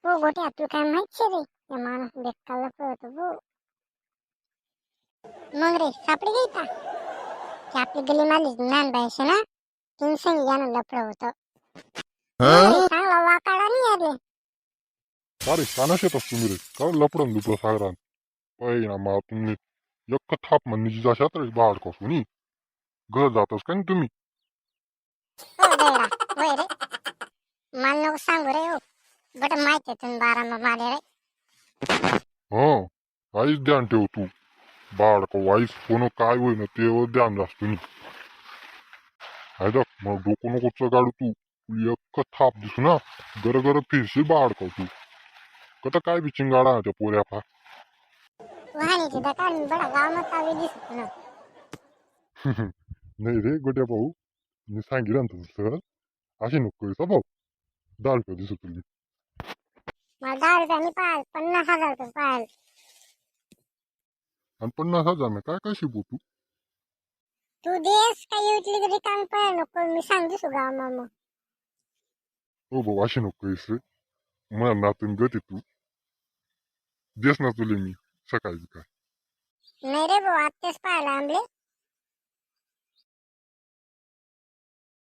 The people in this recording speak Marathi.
हो गोट्या तू काय माहिती रे या माणूस बेकाला पळतो हो. मग रे सापडी गई का की आपली गली माली ज्ञान बायशे ना तीन संग यानं लफडं होतं. मग रे चांगला वाकाडा नाही आले. अरे कानाश येतात तुम्ही रे का लपडन दुपडं सागरान ना मा तुम्ही एक थाप म्हणण्याची जाशात रे बाहेर कसून घर जातस का तुम्ही. हो दैडा होय रे मला नको सांगू रे हो बट माहिती तुम्ही बारा माले रे. हं आईच ध्यान ठेव तू बाळ का वाईस कोण काय होईना तेवर ध्यान जास तुम्ही. हायदा मग डोकं नको गाडू तू एक थाप दिसू ना गर फिरशील बाळ का तू कता काय बिचिंग गाडा त्या पोऱ्या फा. वाहनीची दकान बडा गावात आवी दिसत ना. नाही रे गोट्या भाऊ मी सांगितलं ना तसं सहज अशी नको भाऊ 10 रुपये दिसत तुझी. मला 10 रुपयांनी पाहाल 50,000 रुपये पाहाल. आणि 50,000 मी काय काय शिकू तू. तू देस काही उठली तरी काम पाहायला नको मी सांग दिसू गाव मामा. हो भाऊ अशी नको रे मला नातून गती तू देस ना तुले मी सकाळी काय. नाही रे भाऊ आत्तेच पाहायला आंबले